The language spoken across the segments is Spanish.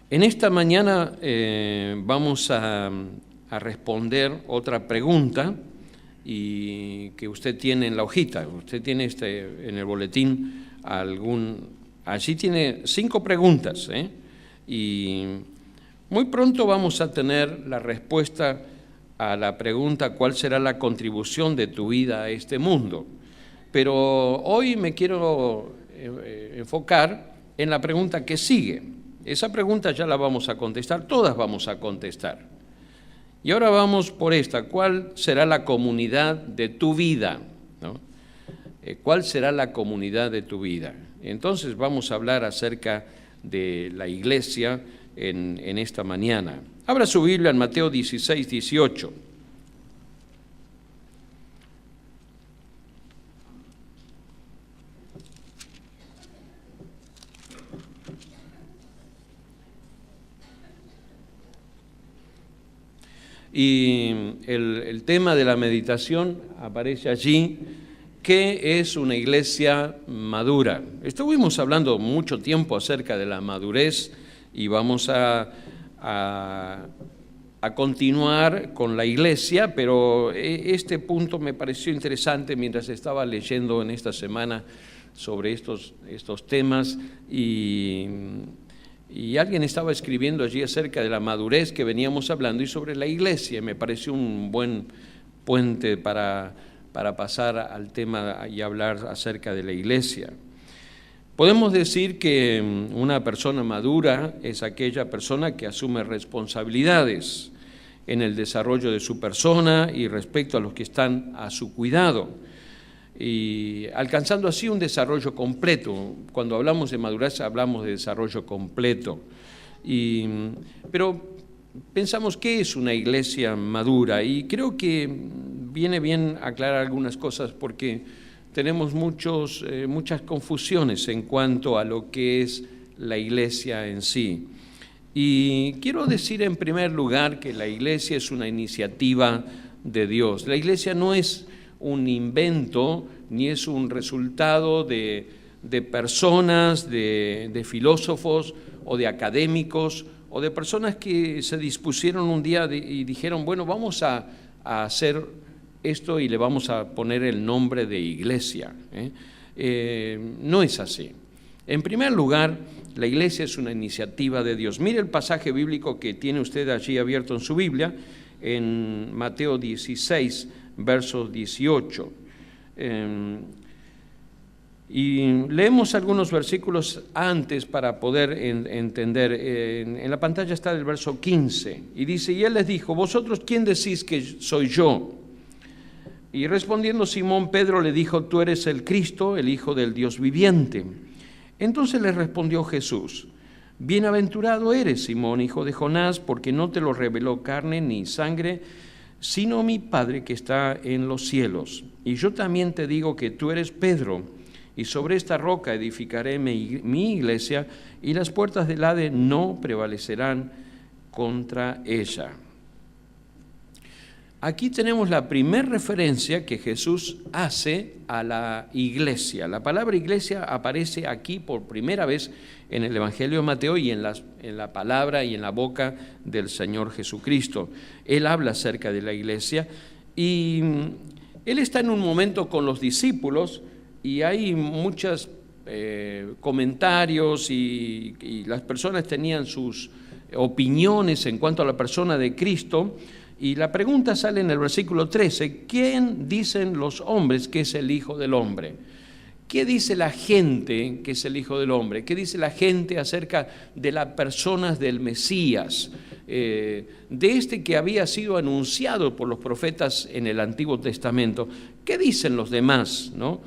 En esta mañana vamos a responder otra pregunta y que usted tiene en la hojita. Usted tiene en el boletín allí tiene 5 preguntas, y muy pronto vamos a tener la respuesta a la pregunta ¿cuál será la contribución de tu vida a este mundo? Pero hoy me quiero enfocar en la pregunta que sigue. Esa pregunta ya la vamos a contestar, todas vamos a contestar. Y ahora vamos por esta, ¿cuál será la comunidad de tu vida? ¿No? ¿Cuál será la comunidad de tu vida? Entonces vamos a hablar acerca de la iglesia en esta mañana. Abra su Biblia en Mateo 16, 18. Y el tema de la meditación aparece allí, ¿qué es una iglesia madura? Estuvimos hablando mucho tiempo acerca de la madurez y vamos a continuar con la iglesia, pero este punto me pareció interesante mientras estaba leyendo en esta semana sobre estos temas y alguien estaba escribiendo allí acerca de la madurez que veníamos hablando y sobre la iglesia. Me pareció un buen puente para pasar al tema y hablar acerca de la iglesia. Podemos decir que una persona madura es aquella persona que asume responsabilidades en el desarrollo de su persona y respecto a los que están a su cuidado, y alcanzando así un desarrollo completo. Cuando hablamos de madurez hablamos de desarrollo completo. Pero pensamos, ¿qué es una iglesia madura? Y creo que viene bien aclarar algunas cosas porque tenemos muchas confusiones en cuanto a lo que es la iglesia en sí. Y quiero decir en primer lugar que la iglesia es una iniciativa de Dios. La iglesia no es un invento, ni es un resultado de personas, de filósofos o de académicos o de personas que se dispusieron un día y dijeron, bueno, vamos a hacer esto y le vamos a poner el nombre de iglesia. No es así. En primer lugar, la iglesia es una iniciativa de Dios. Mire el pasaje bíblico que tiene usted allí abierto en su Biblia, en Mateo 16, versos 18. Y leemos algunos versículos antes para poder entender. En la pantalla está el verso 15, y dice, y él les dijo, ¿vosotros quién decís que soy yo? Y respondiendo Simón Pedro le dijo, tú eres el Cristo, el Hijo del Dios viviente. Entonces le respondió Jesús, bienaventurado eres, Simón, hijo de Jonás, porque no te lo reveló carne ni sangre, sino mi Padre que está en los cielos. Y yo también te digo que tú eres Pedro, y sobre esta roca edificaré mi iglesia, y las puertas del Hades no prevalecerán contra ella. Aquí tenemos la primera referencia que Jesús hace a la iglesia. La palabra iglesia aparece aquí por primera vez en el Evangelio de Mateo y en la palabra y en la boca del Señor Jesucristo. Él habla acerca de la iglesia y él está en un momento con los discípulos y hay muchos comentarios y las personas tenían sus opiniones en cuanto a la persona de Cristo. Y la pregunta sale en el versículo 13, ¿quién dicen los hombres que es el Hijo del Hombre? ¿Qué dice la gente que es el Hijo del Hombre? ¿Qué dice la gente acerca de las personas del Mesías? De este que había sido anunciado por los profetas en el Antiguo Testamento. ¿Qué dicen los demás, no?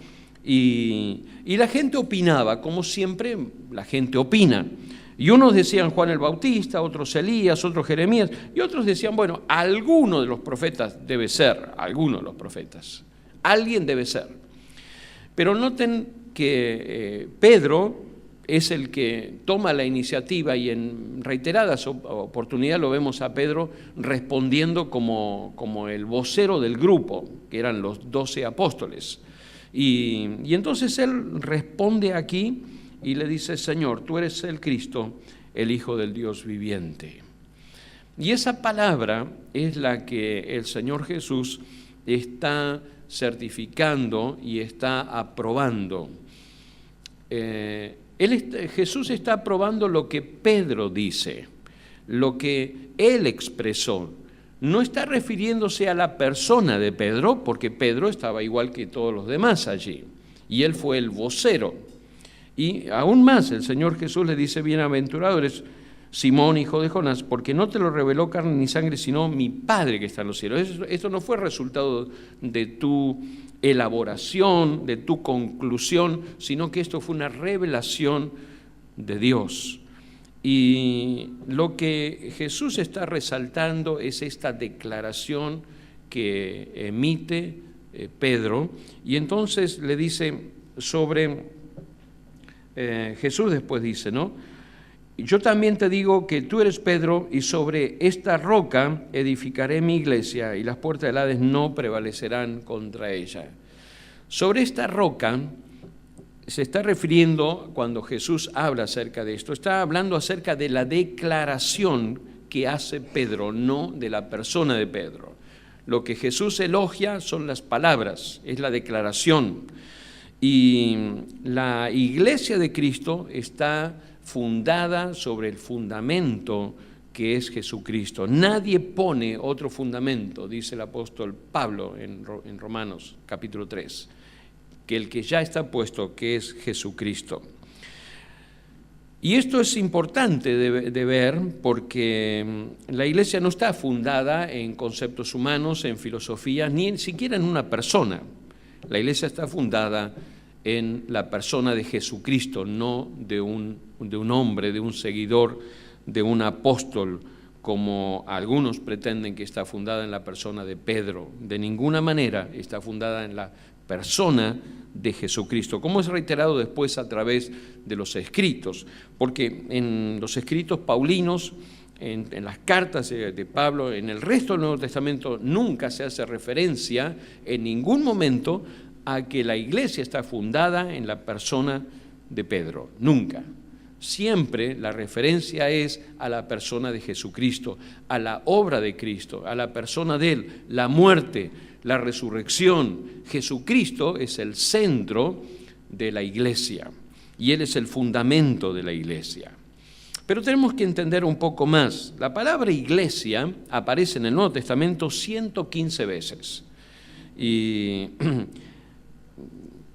Y la gente opinaba, como siempre la gente opina. Y unos decían Juan el Bautista, otros Elías, otros Jeremías, y otros decían, bueno, alguno de los profetas debe ser, alguno de los profetas, alguien debe ser. Pero noten que Pedro es el que toma la iniciativa y en reiteradas oportunidades lo vemos a Pedro respondiendo como el vocero del grupo, que eran los 12 apóstoles. Y entonces él responde aquí y le dice, Señor, tú eres el Cristo, el Hijo del Dios viviente. Y esa palabra es la que el Señor Jesús está certificando y está aprobando. Jesús está aprobando lo que Pedro dice, lo que él expresó. No está refiriéndose a la persona de Pedro, porque Pedro estaba igual que todos los demás allí, y él fue el vocero. Y aún más, el Señor Jesús le dice: bienaventurado eres, Simón, hijo de Jonás, porque no te lo reveló carne ni sangre, sino mi Padre que está en los cielos. Esto no fue resultado de tu elaboración, de tu conclusión, sino que esto fue una revelación de Dios. Y lo que Jesús está resaltando es esta declaración que emite Pedro, y entonces le dice sobre, Jesús después dice, ¿no? Yo también te digo que tú eres Pedro, y sobre esta roca edificaré mi iglesia, y las puertas del Hades no prevalecerán contra ella. Sobre esta roca se está refiriendo, cuando Jesús habla acerca de esto, está hablando acerca de la declaración que hace Pedro, no de la persona de Pedro. Lo que Jesús elogia son las palabras, es la declaración. Y la iglesia de Cristo está fundada sobre el fundamento que es Jesucristo. Nadie pone otro fundamento, dice el apóstol Pablo en Romanos capítulo 3, que el que ya está puesto, que es Jesucristo. Y esto es importante de ver, porque la iglesia no está fundada en conceptos humanos, en filosofías, ni siquiera en una persona. La iglesia está fundada en la persona de Jesucristo, no de un hombre, de un seguidor, de un apóstol, como algunos pretenden que está fundada en la persona de Pedro. De ninguna manera está fundada en la persona de Jesucristo, como es reiterado después a través de los escritos, porque en los escritos paulinos, en las cartas de Pablo, en el resto del Nuevo Testamento, nunca se hace referencia en ningún momento a que la iglesia está fundada en la persona de Pedro, nunca. Siempre la referencia es a la persona de Jesucristo, a la obra de Cristo, a la persona de Él, la muerte, la resurrección. Jesucristo es el centro de la iglesia y Él es el fundamento de la iglesia. Pero tenemos que entender un poco más. La palabra iglesia aparece en el Nuevo Testamento 115 veces. Y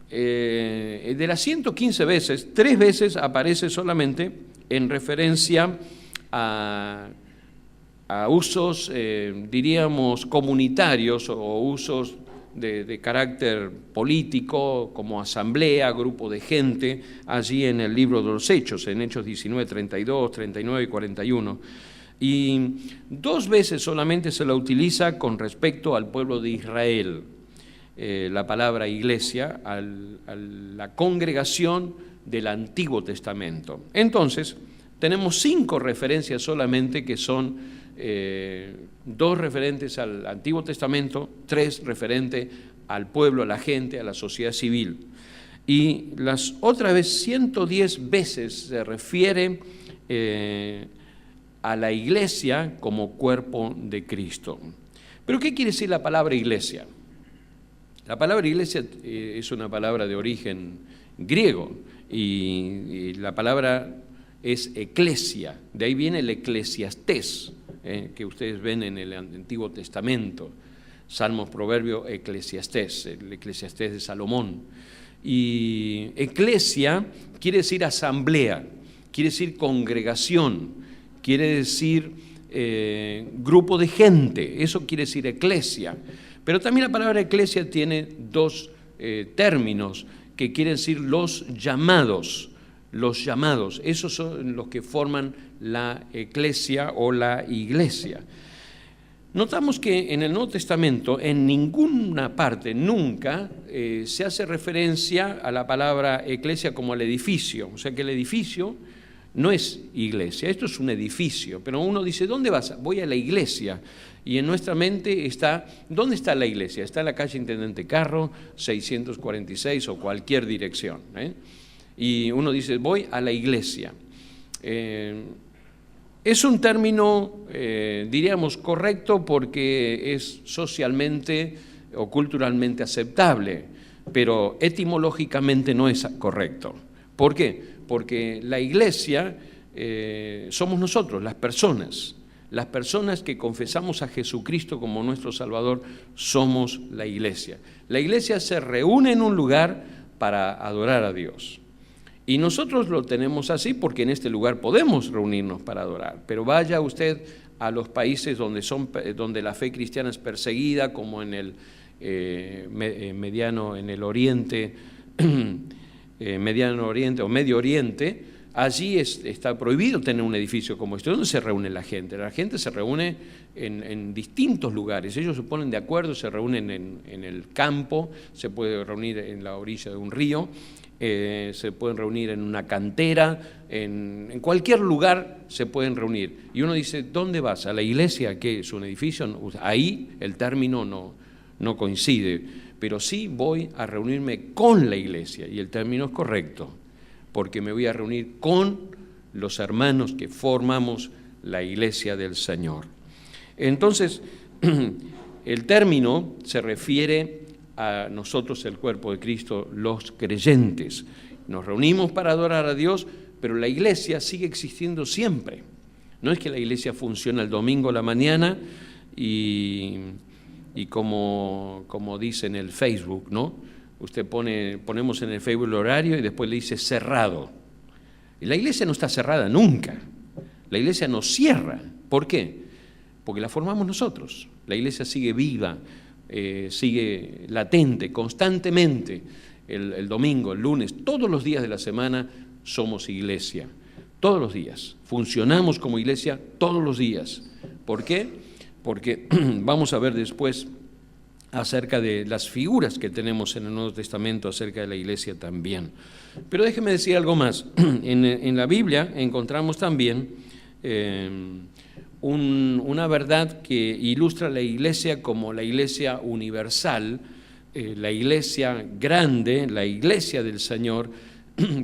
de las 115 veces, 3 veces aparece solamente en referencia a usos, diríamos, comunitarios o usos de carácter político, como asamblea, grupo de gente, allí en el libro de los Hechos, en Hechos 19, 32, 39 y 41. Y 2 veces solamente se la utiliza con respecto al pueblo de Israel, la palabra iglesia, a la congregación del Antiguo Testamento. Entonces, tenemos 5 referencias solamente, que son 2 referentes al Antiguo Testamento, 3 referentes al pueblo, a la gente, a la sociedad civil. Y las otras veces, 110 veces se refiere a la iglesia como cuerpo de Cristo. ¿Pero qué quiere decir la palabra iglesia? La palabra iglesia es una palabra de origen griego y la palabra es eclesia, de ahí viene el eclesiastés, que ustedes ven en el Antiguo Testamento, Salmos, Proverbios, Eclesiastés, el Eclesiastés de Salomón. Y eclesia quiere decir asamblea, quiere decir congregación, quiere decir grupo de gente, eso quiere decir eclesia. Pero también la palabra eclesia tiene 2 términos que quieren decir los llamados. Los llamados, esos son los que forman la eclesia o la iglesia. Notamos que en el Nuevo Testamento, en ninguna parte, nunca, se hace referencia a la palabra eclesia como al edificio. O sea que el edificio no es iglesia, esto es un edificio. Pero uno dice, ¿dónde vas? Voy a la iglesia. Y en nuestra mente está, ¿dónde está la iglesia? Está en la calle Intendente Carro, 646 o cualquier dirección, Y uno dice, voy a la iglesia. Es un término, diríamos, correcto porque es socialmente o culturalmente aceptable, pero etimológicamente no es correcto. ¿Por qué? Porque la iglesia somos nosotros, las personas que confesamos a Jesucristo como nuestro Salvador, somos la iglesia. La iglesia se reúne en un lugar para adorar a Dios. Y nosotros lo tenemos así porque en este lugar podemos reunirnos para adorar. Pero vaya usted a los países donde la fe cristiana es perseguida, como en el Mediano Oriente o Medio Oriente. Allí está prohibido tener un edificio como este. ¿Dónde se reúne la gente? La gente se reúne en distintos lugares. Ellos se ponen de acuerdo, se reúnen en el campo, se puede reunir en la orilla de un río, se pueden reunir en una cantera, en cualquier lugar se pueden reunir. Y uno dice, ¿dónde vas? ¿A la iglesia? ¿Qué es un edificio? Ahí el término no coincide, pero sí voy a reunirme con la iglesia, y el término es correcto, porque me voy a reunir con los hermanos que formamos la iglesia del Señor. Entonces, el término se refiere a nosotros, el cuerpo de Cristo, los creyentes. Nos reunimos para adorar a Dios, pero la iglesia sigue existiendo siempre. No es que la iglesia funciona el domingo a la mañana y como dice en el Facebook, ¿no? Usted ponemos en el Facebook el horario y después le dice cerrado. Y la iglesia no está cerrada nunca. La iglesia no cierra. ¿Por qué? Porque la formamos nosotros. La iglesia sigue viva, sigue latente, constantemente. El domingo, el lunes, todos los días de la semana somos iglesia. Todos los días. Funcionamos como iglesia todos los días. ¿Por qué? Porque vamos a ver después acerca de las figuras que tenemos en el Nuevo Testamento acerca de la iglesia también. Pero déjeme decir algo más. En la Biblia encontramos también una verdad que ilustra la iglesia como la iglesia universal, la iglesia grande, la iglesia del Señor,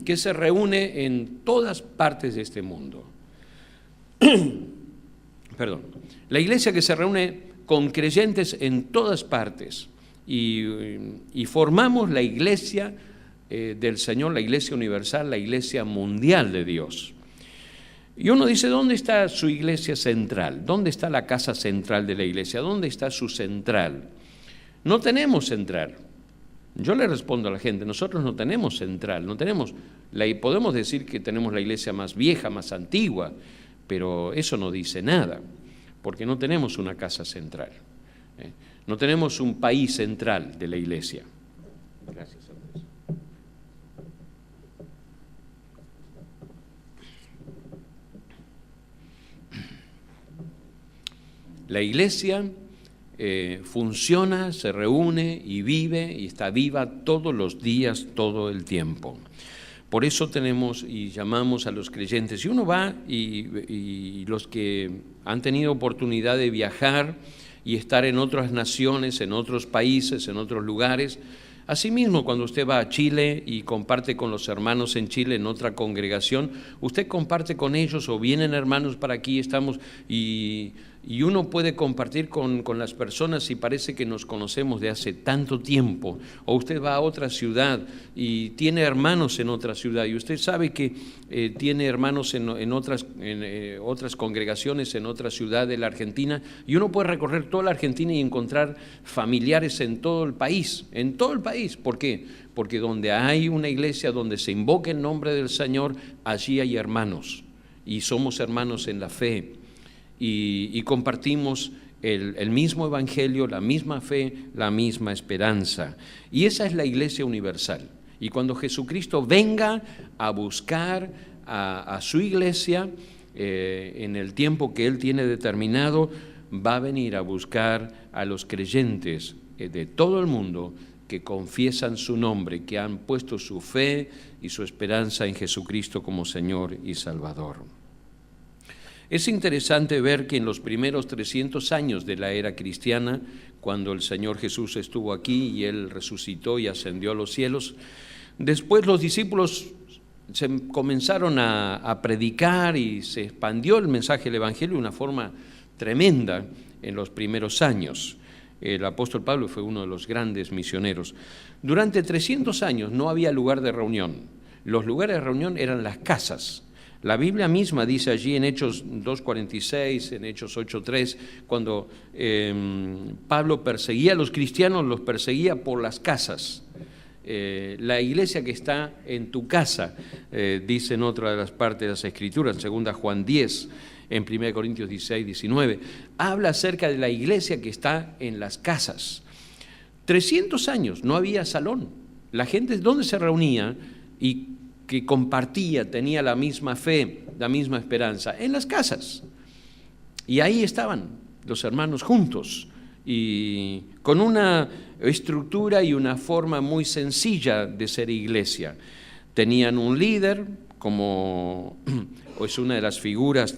que se reúne en todas partes de este mundo. Perdón. La iglesia que se reúne con creyentes en todas partes y formamos la iglesia del Señor, la iglesia universal, la iglesia mundial de Dios. Y uno dice, ¿dónde está su iglesia central? ¿Dónde está la casa central de la iglesia? ¿Dónde está su central? No tenemos central. Yo le respondo a la gente, nosotros no tenemos central, podemos decir que tenemos la iglesia más vieja, más antigua, pero eso no dice nada, porque no tenemos una casa central, no tenemos un país central de la iglesia. Gracias, Andrés. La iglesia funciona, se reúne y vive y está viva todos los días, todo el tiempo. Por eso tenemos y llamamos a los creyentes. Y uno va y los que han tenido oportunidad de viajar y estar en otras naciones, en otros países, en otros lugares. Asimismo, cuando usted va a Chile y comparte con los hermanos en Chile en otra congregación, usted comparte con ellos o vienen hermanos para aquí, estamos y uno puede compartir con las personas y parece que nos conocemos de hace tanto tiempo. O usted va a otra ciudad y tiene hermanos en otra ciudad y usted sabe que tiene hermanos en otras congregaciones en otra ciudad de la Argentina, y uno puede recorrer toda la Argentina y encontrar familiares en todo el país. ¿Por qué? Porque donde hay una iglesia donde se invoca el nombre del Señor, allí hay hermanos y somos hermanos en la fe. Y compartimos el mismo evangelio, la misma fe, la misma esperanza. Y esa es la iglesia universal. Y cuando Jesucristo venga a buscar a su iglesia, en el tiempo que Él tiene determinado, va a venir a buscar a los creyentes de todo el mundo que confiesan su nombre, que han puesto su fe y su esperanza en Jesucristo como Señor y Salvador. Es interesante ver que en los primeros 300 años de la era cristiana, cuando el Señor Jesús estuvo aquí y Él resucitó y ascendió a los cielos, después los discípulos se comenzaron a predicar y se expandió el mensaje del Evangelio de una forma tremenda en los primeros años. El apóstol Pablo fue uno de los grandes misioneros. Durante 300 años no había lugar de reunión. Los lugares de reunión eran las casas. La Biblia misma dice allí en Hechos 2:46, en Hechos 8:3, cuando Pablo perseguía a los cristianos, los perseguía por las casas. La iglesia que está en tu casa, dice en otra de las partes de las Escrituras, en 2 Juan 10, en 1 Corintios 16, 19, habla acerca de la iglesia que está en las casas. 300 años, no había salón. La gente, ¿dónde se reunía y que compartía, tenía la misma fe, la misma esperanza? En las casas. Y ahí estaban los hermanos juntos y con una estructura y una forma muy sencilla de ser iglesia. Tenían un líder, como es una de las figuras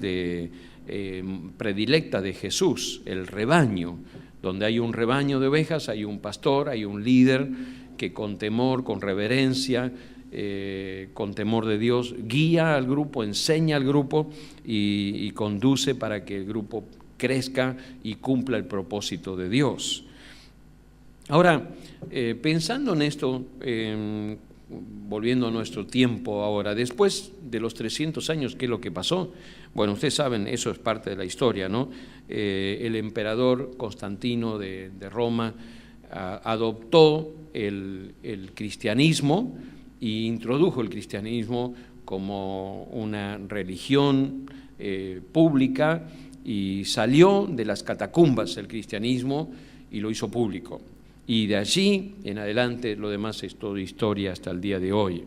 predilecta de Jesús, el rebaño. Donde hay un rebaño de ovejas, hay un pastor, hay un líder que con temor, con reverencia, con temor de Dios, guía al grupo, enseña al grupo y conduce para que el grupo crezca y cumpla el propósito de Dios. Ahora, pensando en esto, volviendo a nuestro tiempo ahora, después de los 300 años, ¿qué es lo que pasó? Bueno, ustedes saben, eso es parte de la historia, ¿no? El emperador Constantino de Roma adoptó el cristianismo e introdujo el cristianismo como una religión pública y salió de las catacumbas el cristianismo y lo hizo público. Y de allí en adelante lo demás es todo historia hasta el día de hoy.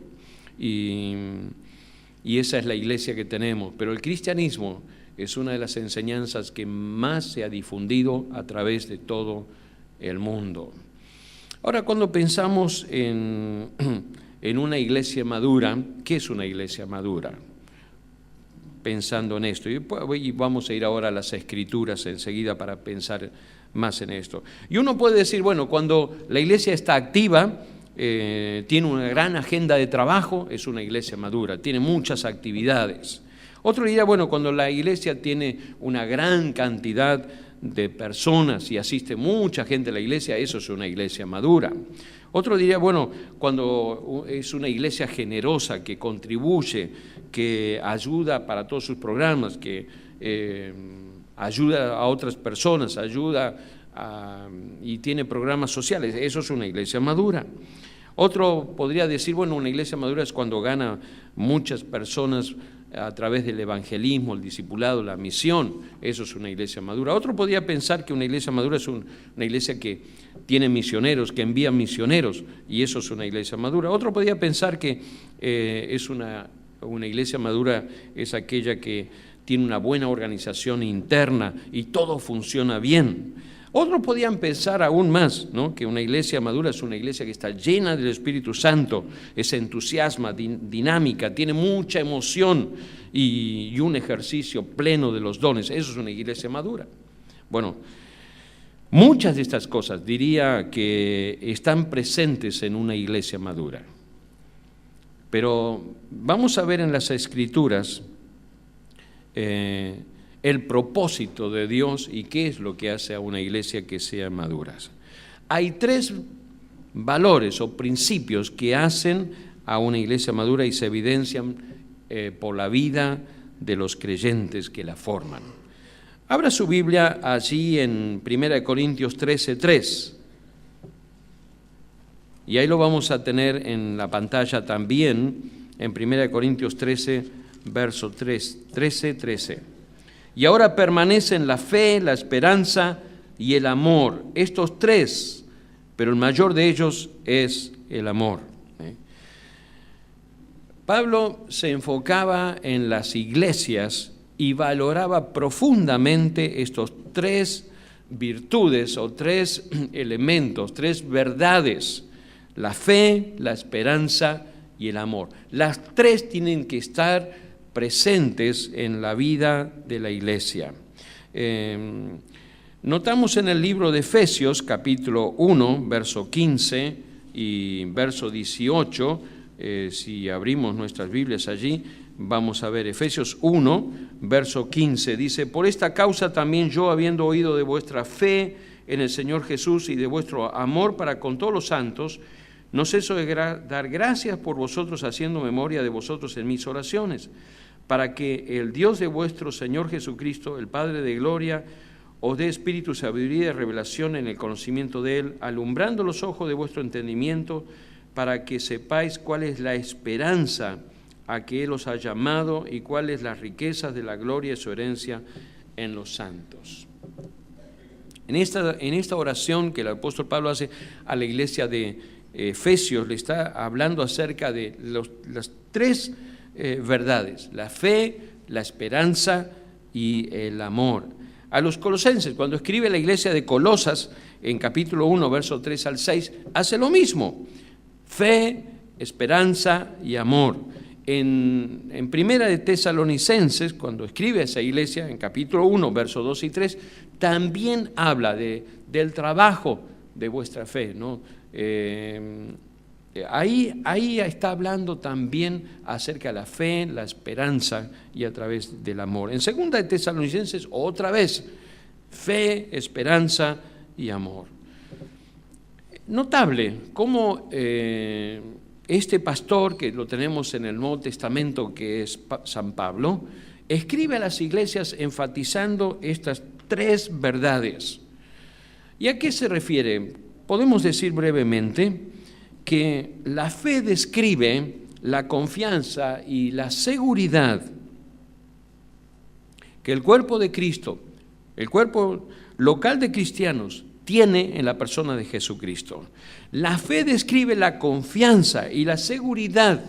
Y esa es la iglesia que tenemos. Pero el cristianismo es una de las enseñanzas que más se ha difundido a través de todo el mundo. Ahora, cuando pensamos en una iglesia madura, ¿qué es una iglesia madura? Pensando en esto, y vamos a ir ahora a las Escrituras enseguida para pensar más en esto. Y uno puede decir, bueno, cuando la iglesia está activa, tiene una gran agenda de trabajo, es una iglesia madura, tiene muchas actividades. Otro diría, bueno, cuando la iglesia tiene una gran cantidad de personas y asiste mucha gente a la iglesia, eso es una iglesia madura. Otro diría, bueno, cuando es una iglesia generosa, que contribuye, que ayuda para todos sus programas, que ayuda a otras personas, y tiene programas sociales, eso es una iglesia madura. Otro podría decir, bueno, una iglesia madura es cuando gana muchas personas a través del evangelismo, el discipulado, la misión, eso es una iglesia madura. Otro podría pensar que una iglesia madura es una iglesia que tiene misioneros, que envía misioneros, y eso es una iglesia madura. Otro podría pensar que es una iglesia madura es aquella que tiene una buena organización interna y todo funciona bien. Otros podían pensar aún más, ¿no?, que una iglesia madura es una iglesia que está llena del Espíritu Santo, es entusiasma, dinámica, tiene mucha emoción y un ejercicio pleno de los dones. Eso es una iglesia madura. Bueno, muchas de estas cosas diría que están presentes en una iglesia madura. Pero vamos a ver en las Escrituras el propósito de Dios y qué es lo que hace a una iglesia que sea madura. Hay 3 valores o principios que hacen a una iglesia madura y se evidencian por la vida de los creyentes que la forman. Abra su Biblia allí en 1 Corintios 13:3. Y ahí lo vamos a tener en la pantalla también, en 1 Corintios 13, verso 13. Y ahora permanecen la fe, la esperanza y el amor. Estos 3, pero el mayor de ellos es el amor. Pablo se enfocaba en las iglesias y valoraba profundamente estos 3 virtudes o 3 elementos, 3 verdades: la fe, la esperanza y el amor. Las 3 tienen que estar presentes en la vida de la iglesia. Notamos en el libro de Efesios, capítulo 1, verso 15 y verso 18, Si abrimos nuestras Biblias allí, vamos a ver Efesios 1, verso 15. Dice: por esta causa también yo, habiendo oído de vuestra fe en el Señor Jesús y de vuestro amor para con todos los santos, no ceso de dar gracias por vosotros, haciendo memoria de vosotros en mis oraciones, para que el Dios de vuestro Señor Jesucristo, el Padre de gloria, os dé espíritu, sabiduría y revelación en el conocimiento de Él, alumbrando los ojos de vuestro entendimiento, para que sepáis cuál es la esperanza a que Él os ha llamado y cuáles las riquezas de la gloria de su herencia en los santos. En esta oración que el apóstol Pablo hace a la iglesia de Efesios, le está hablando acerca de las tres verdades: la fe, la esperanza y el amor. A los colosenses, cuando escribe la iglesia de Colosas, en capítulo 1, versos 3 al 6, hace lo mismo: fe, esperanza y amor. En Primera de Tesalonicenses, cuando escribe a esa iglesia, en capítulo 1, versos 2 y 3, también habla del trabajo de vuestra fe, ¿no? Ahí está hablando también acerca de la fe, la esperanza y a través del amor. En Segunda de Tesalonicenses, otra vez, fe, esperanza y amor. Notable cómo este pastor, que lo tenemos en el Nuevo Testamento, que es San Pablo, escribe a las iglesias enfatizando estas tres verdades. ¿Y a qué se refiere? Podemos decir brevemente que la fe describe la confianza y la seguridad que el cuerpo de Cristo, el cuerpo local de cristianos, tiene en la persona de Jesucristo. La fe describe la confianza y la seguridad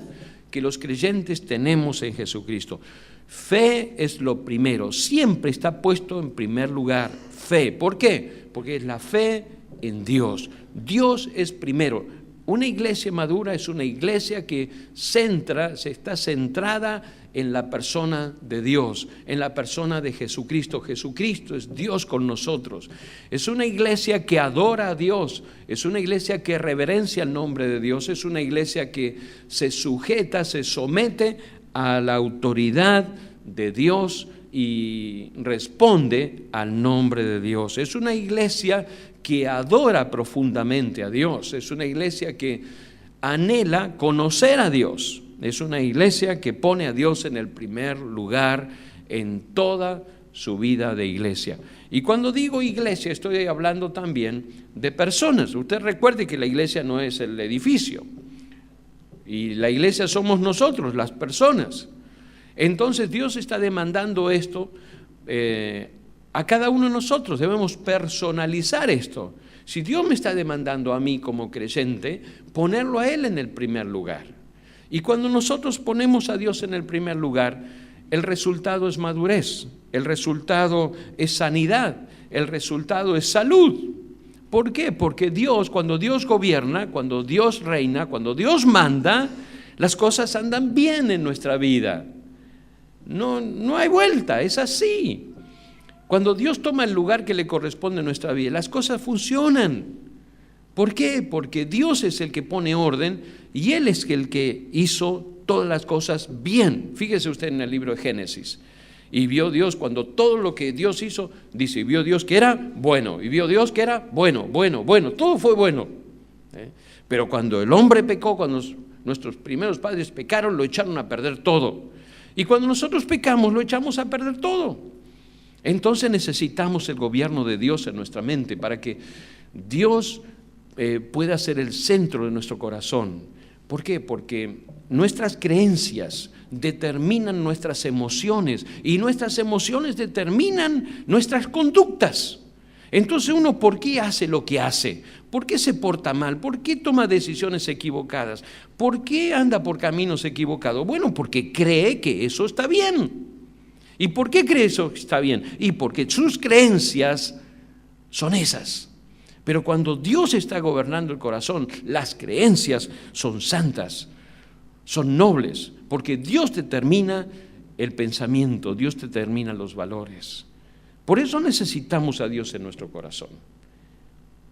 que los creyentes tenemos en Jesucristo. Fe es lo primero, siempre está puesto en primer lugar. Fe, ¿por qué? Porque es la fe en Dios. Dios es primero. Una iglesia madura es una iglesia que está centrada en la persona de Dios, en la persona de Jesucristo. Jesucristo es Dios con nosotros. Es una iglesia que adora a Dios, es una iglesia que reverencia el nombre de Dios, es una iglesia que se sujeta, se somete a la autoridad de Dios y responde al nombre de Dios. Es una iglesia que adora profundamente a Dios, es una iglesia que anhela conocer a Dios, es una iglesia que pone a Dios en el primer lugar en toda su vida de iglesia. Y cuando digo iglesia, estoy hablando también de personas. Usted recuerde que la iglesia no es el edificio, y la iglesia somos nosotros, las personas. Entonces Dios está demandando esto a cada uno de nosotros. Debemos personalizar esto. Si Dios me está demandando a mí como creyente, ponerlo a Él en el primer lugar. Y cuando nosotros ponemos a Dios en el primer lugar, el resultado es madurez, el resultado es sanidad, el resultado es salud. ¿Por qué? Porque Dios, cuando Dios gobierna, cuando Dios reina, cuando Dios manda, las cosas andan bien en nuestra vida. No hay vuelta, es así. Cuando Dios toma el lugar que le corresponde en nuestra vida, las cosas funcionan. ¿Por qué? Porque Dios es el que pone orden y Él es el que hizo todas las cosas bien. Fíjese usted en el libro de Génesis. Y vio Dios, cuando todo lo que Dios hizo, dice, y vio Dios que era bueno, y vio Dios que era bueno, todo fue bueno. Pero cuando el hombre pecó, cuando nuestros primeros padres pecaron, lo echaron a perder todo. Y cuando nosotros pecamos, lo echamos a perder todo. Entonces necesitamos el gobierno de Dios en nuestra mente para que Dios pueda ser el centro de nuestro corazón. ¿Por qué? Porque nuestras creencias determinan nuestras emociones y nuestras emociones determinan nuestras conductas. Entonces uno, ¿por qué hace lo que hace? ¿Por qué se porta mal? ¿Por qué toma decisiones equivocadas? ¿Por qué anda por caminos equivocados? Bueno, porque cree que eso está bien. ¿Y por qué cree eso está bien? Y porque sus creencias son esas. Pero cuando Dios está gobernando el corazón, las creencias son santas, son nobles, porque Dios determina el pensamiento, Dios determina los valores. Por eso necesitamos a Dios en nuestro corazón.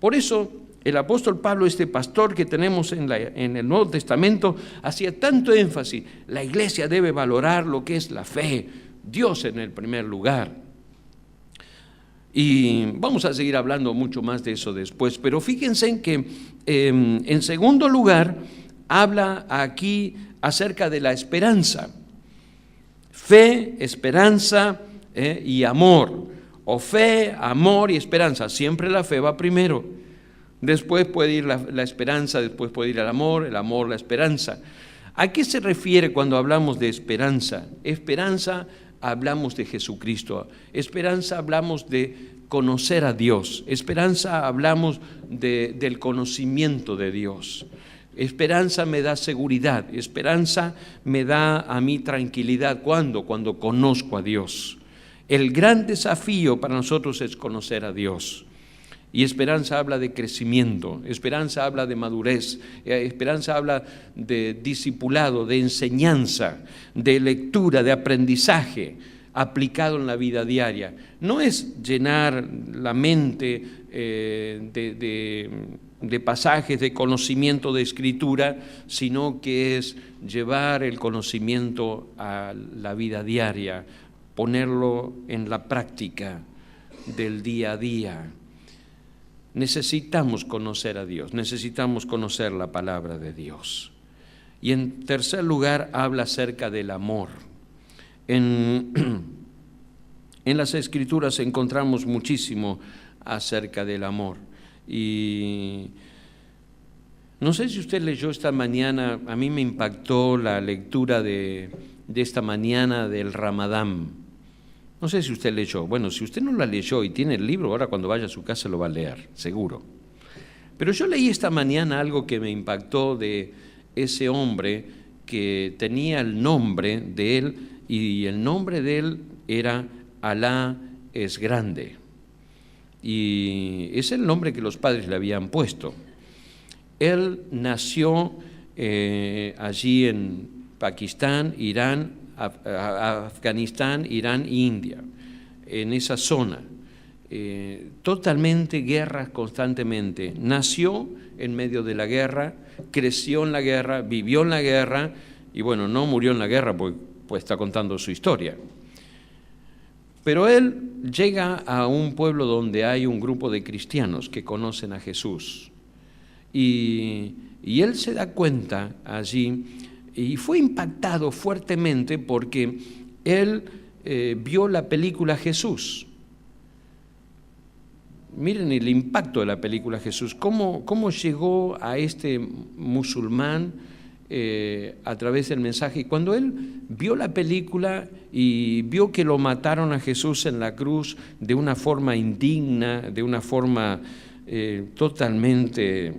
Por eso El apóstol Pablo, este pastor que tenemos en el Nuevo Testamento, hacía tanto énfasis: la iglesia debe valorar lo que es la fe, Dios en el primer lugar. Y vamos a seguir hablando mucho más de eso después, pero fíjense en que en segundo lugar habla aquí acerca de la esperanza. Fe, esperanza y amor, o fe, amor y esperanza. Siempre la fe va primero, después puede ir la esperanza, después puede ir el amor, la esperanza. ¿A qué se refiere cuando hablamos de esperanza? Esperanza, hablamos de Jesucristo. Esperanza, hablamos de conocer a Dios. Esperanza, hablamos del conocimiento de Dios. Esperanza me da seguridad. Esperanza me da a mí tranquilidad. ¿Cuándo? Cuando conozco a Dios. El gran desafío para nosotros es conocer a Dios. Y esperanza habla de crecimiento, esperanza habla de madurez, esperanza habla de discipulado, de enseñanza, de lectura, de aprendizaje aplicado en la vida diaria. No es llenar la mente de pasajes de conocimiento de escritura, sino que es llevar el conocimiento a la vida diaria, ponerlo en la práctica del día a día. Necesitamos conocer a Dios, necesitamos conocer la palabra de Dios. Y en tercer lugar habla acerca del amor. En las Escrituras encontramos muchísimo acerca del amor. Y no sé si usted leyó esta mañana, a mí me impactó la lectura de esta mañana del Ramadán. No sé si usted leyó. Bueno, si usted no la leyó y tiene el libro, ahora cuando vaya a su casa lo va a leer, seguro. Pero yo leí esta mañana algo que me impactó de ese hombre que tenía el nombre de él, y el nombre de él era Alá es grande. Y es el nombre que los padres le habían puesto. Él nació allí en Pakistán, Irán, Afganistán, Irán e India, en esa zona. Totalmente guerras constantemente. Nació en medio de la guerra, creció en la guerra, vivió en la guerra y bueno, no murió en la guerra pues está contando su historia. Pero él llega a un pueblo donde hay un grupo de cristianos que conocen a Jesús y él se da cuenta allí y fue impactado fuertemente porque él vio la película Jesús. Miren el impacto de la película Jesús, cómo llegó a este musulmán a través del mensaje. Y cuando él vio la película y vio que lo mataron a Jesús en la cruz de una forma indigna, de una forma totalmente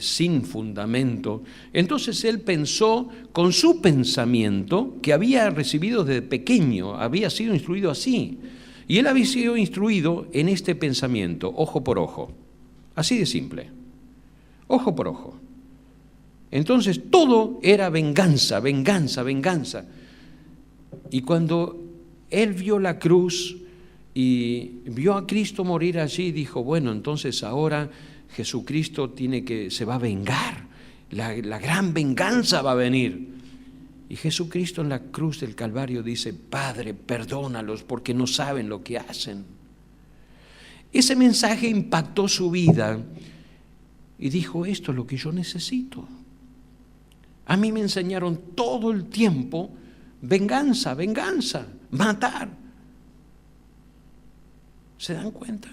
sin fundamento, entonces él pensó con su pensamiento que había recibido desde pequeño, había sido instruido así. Y él había sido instruido en este pensamiento, ojo por ojo, así de simple, ojo por ojo. Entonces todo era venganza, venganza, venganza. Y cuando él vio la cruz y vio a Cristo morir allí, dijo, bueno, entonces ahora Jesucristo se va a vengar, la gran venganza va a venir. Y Jesucristo en la cruz del Calvario dice, Padre, perdónalos porque no saben lo que hacen. Ese mensaje impactó su vida y dijo, esto es lo que yo necesito. A mí me enseñaron todo el tiempo venganza, venganza, matar. ¿Se dan cuenta?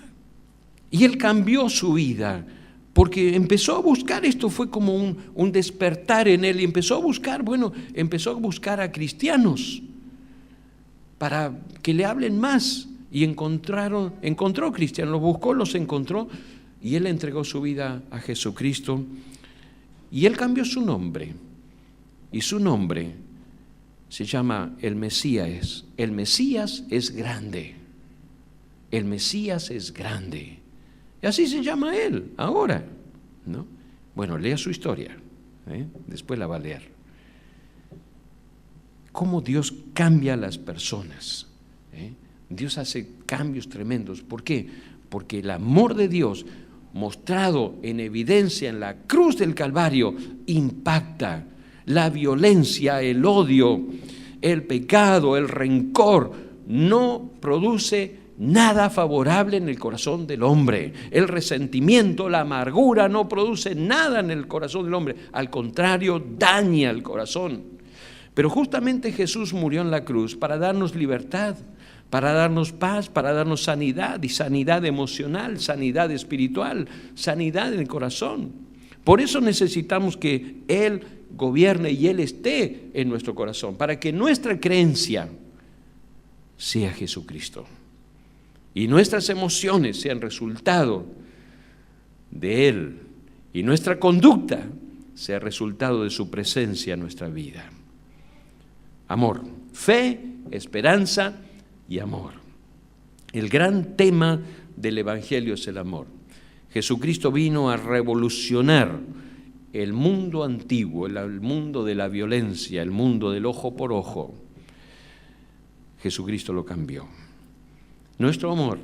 Y él cambió su vida porque empezó a buscar, esto fue como un despertar en él y empezó a buscar a cristianos para que le hablen más y encontró cristianos, los buscó, los encontró y él entregó su vida a Jesucristo y él cambió su nombre y su nombre se llama el Mesías. El Mesías es grande, el Mesías es grande. Y así se llama él ahora, ¿no? Bueno, lea su historia, después la va a leer. Cómo Dios cambia a las personas. Dios hace cambios tremendos. ¿Por qué? Porque el amor de Dios mostrado en evidencia en la cruz del Calvario, impacta. La violencia, el odio, el pecado, el rencor, no produce nada favorable en el corazón del hombre. El resentimiento, la amargura no produce nada en el corazón del hombre. Al contrario, daña el corazón. Pero justamente Jesús murió en la cruz para darnos libertad, para darnos paz, para darnos sanidad, y sanidad emocional, sanidad espiritual, sanidad en el corazón. Por eso necesitamos que Él gobierne y Él esté en nuestro corazón, para que nuestra creencia sea Jesucristo y nuestras emociones sean resultado de Él y nuestra conducta sea resultado de su presencia en nuestra vida. Amor, fe, esperanza y amor. El gran tema del Evangelio es el amor. Jesucristo vino a revolucionar el mundo antiguo, el mundo de la violencia, el mundo del ojo por ojo. Jesucristo lo cambió. Nuestro amor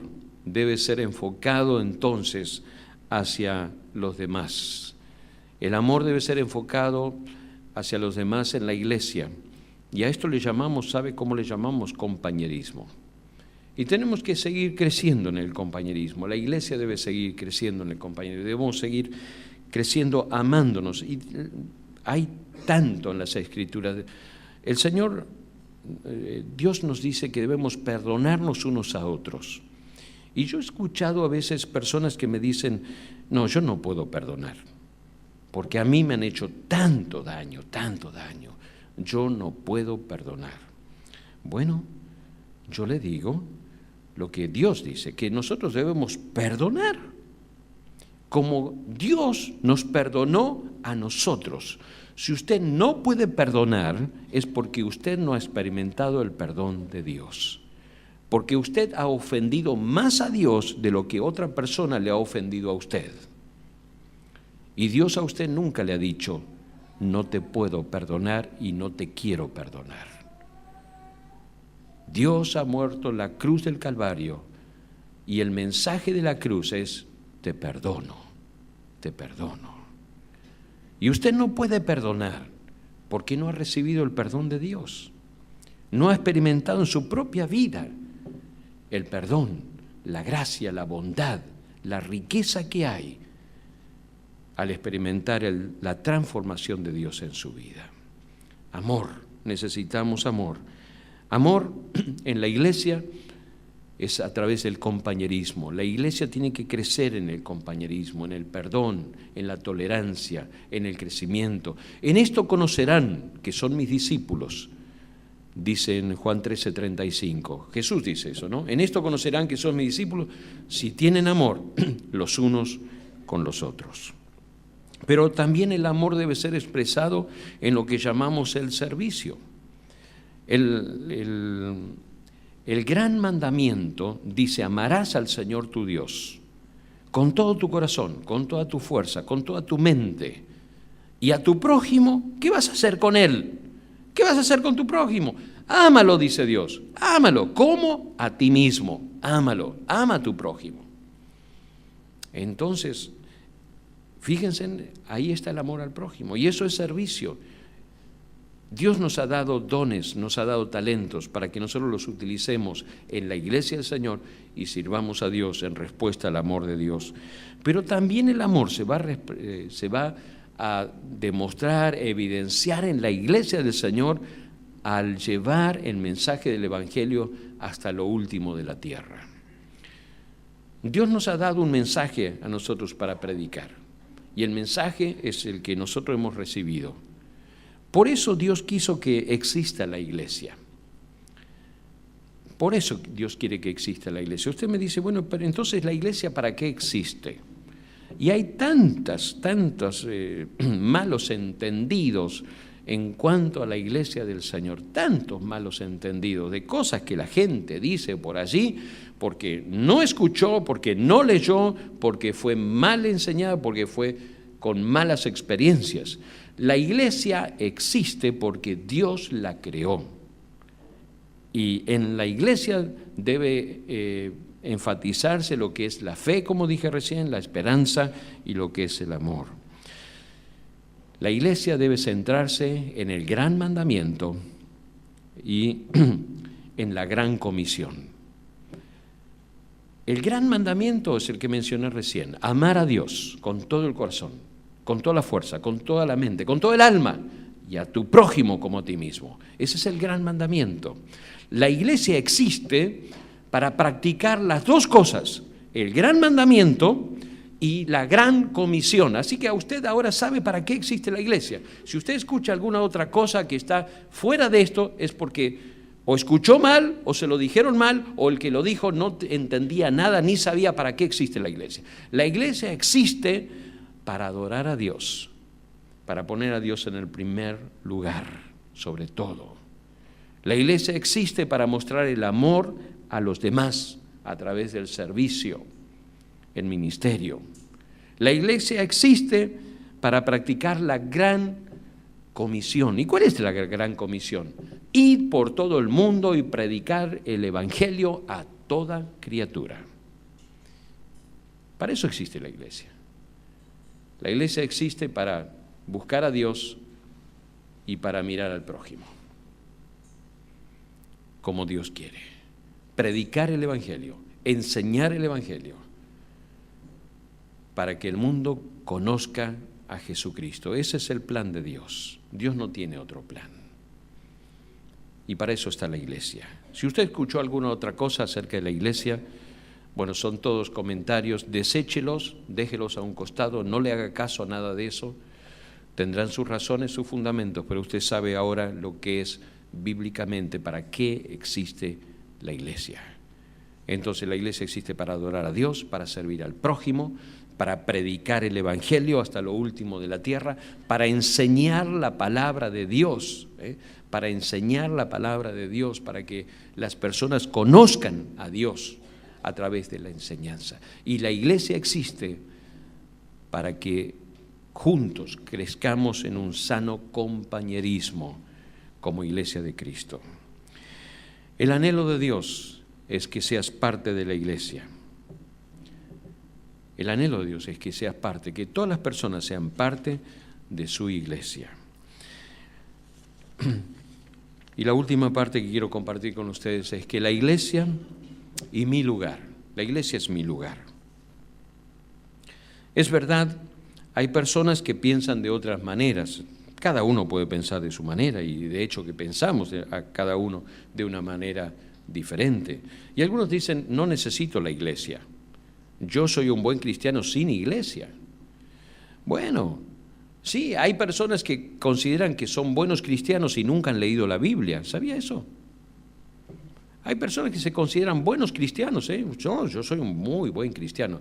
debe ser enfocado entonces hacia los demás. El amor debe ser enfocado hacia los demás en la iglesia. Y a esto le llamamos, ¿sabe cómo le llamamos? Compañerismo. Y tenemos que seguir creciendo en el compañerismo. La iglesia debe seguir creciendo en el compañerismo. Debemos seguir creciendo amándonos. Y hay tanto en las Escrituras. El Señor, Dios nos dice que debemos perdonarnos unos a otros. Y yo he escuchado a veces personas que me dicen, no, yo no puedo perdonar, porque a mí me han hecho tanto daño, yo no puedo perdonar. Bueno, yo le digo lo que Dios dice, que nosotros debemos perdonar, como Dios nos perdonó a nosotros. Si usted no puede perdonar, es porque usted no ha experimentado el perdón de Dios. Porque usted ha ofendido más a Dios de lo que otra persona le ha ofendido a usted. Y Dios a usted nunca le ha dicho, no te puedo perdonar y no te quiero perdonar. Dios ha muerto en la cruz del Calvario y el mensaje de la cruz es, te perdono, te perdono. Y usted no puede perdonar porque no ha recibido el perdón de Dios. No ha experimentado en su propia vida el perdón, la gracia, la bondad, la riqueza que hay al experimentar la transformación de Dios en su vida. Amor, necesitamos amor. Amor en la iglesia es a través del compañerismo. La iglesia tiene que crecer en el compañerismo, en el perdón, en la tolerancia, en el crecimiento. En esto conocerán que son mis discípulos, dice en Juan 13:35. Jesús dice eso, ¿no? En esto conocerán que son mis discípulos si tienen amor los unos con los otros. Pero también el amor debe ser expresado en lo que llamamos el servicio. El gran mandamiento dice, amarás al Señor tu Dios con todo tu corazón, con toda tu fuerza, con toda tu mente. Y a tu prójimo, ¿qué vas a hacer con él? ¿Qué vas a hacer con tu prójimo? Ámalo, dice Dios. Ámalo. ¿Cómo? A ti mismo. Ámalo. Ama a tu prójimo. Entonces, fíjense, ahí está el amor al prójimo. Y eso es servicio. Dios nos ha dado dones, nos ha dado talentos para que nosotros los utilicemos en la iglesia del Señor y sirvamos a Dios en respuesta al amor de Dios. Pero también el amor se va a demostrar, evidenciar en la iglesia del Señor al llevar el mensaje del Evangelio hasta lo último de la tierra. Dios nos ha dado un mensaje a nosotros para predicar y el mensaje es el que nosotros hemos recibido. Por eso Dios quiso que exista la iglesia. Por eso Dios quiere que exista la iglesia. Usted me dice, bueno, pero entonces la iglesia ¿para qué existe? Y hay tantos malos entendidos en cuanto a la iglesia del Señor, tantos malos entendidos de cosas que la gente dice por allí, porque no escuchó, porque no leyó, porque fue mal enseñada, porque fue con malas experiencias. La iglesia existe porque Dios la creó. Y en la iglesia debe enfatizarse lo que es la fe, como dije recién, la esperanza y lo que es el amor. La iglesia debe centrarse en el gran mandamiento y en la gran comisión. El gran mandamiento es el que mencioné recién: amar a Dios con todo el corazón, con toda la fuerza, con toda la mente, con todo el alma, y a tu prójimo como a ti mismo. Ese es el gran mandamiento. La iglesia existe para practicar las dos cosas: el gran mandamiento y la gran comisión. Así que usted ahora sabe para qué existe la iglesia. Si usted escucha alguna otra cosa que está fuera de esto, es porque o escuchó mal, o se lo dijeron mal, o el que lo dijo no entendía nada ni sabía para qué existe la iglesia. La iglesia existe para adorar a Dios, para poner a Dios en el primer lugar, sobre todo. La iglesia existe para mostrar el amor a los demás a través del servicio, el ministerio. La iglesia existe para practicar la gran comisión. ¿Y cuál es la gran comisión? Ir por todo el mundo y predicar el evangelio a toda criatura. Para eso existe la iglesia. La iglesia existe para buscar a Dios y para mirar al prójimo como Dios quiere. Predicar el evangelio, enseñar el evangelio, para que el mundo conozca a Jesucristo. Ese es el plan de Dios. Dios no tiene otro plan. Y para eso está la iglesia. Si usted escuchó alguna otra cosa acerca de la iglesia, bueno, son todos comentarios, deséchelos, déjelos a un costado, no le haga caso a nada de eso. Tendrán sus razones, sus fundamentos, pero usted sabe ahora lo que es bíblicamente, para qué existe la iglesia. Entonces la iglesia existe para adorar a Dios, para servir al prójimo, para predicar el evangelio hasta lo último de la tierra, para enseñar la palabra de Dios, para enseñar la palabra de Dios, para que las personas conozcan a Dios a través de la enseñanza. Y la iglesia existe para que juntos crezcamos en un sano compañerismo como iglesia de Cristo. El anhelo de Dios es que seas parte de la iglesia. El anhelo de Dios es que seas parte, que todas las personas sean parte de su iglesia. Y la última parte que quiero compartir con ustedes es que la iglesia y mi lugar. La iglesia es mi lugar. Es verdad, hay personas que piensan de otras maneras. Cada uno puede pensar de su manera, y de hecho que pensamos a cada uno de una manera diferente. Y algunos dicen: no necesito la iglesia. Yo soy un buen cristiano sin iglesia. Bueno, sí, hay personas que consideran que son buenos cristianos y nunca han leído la Biblia. ¿Sabía eso? Hay personas que se consideran buenos cristianos. Yo soy un muy buen cristiano.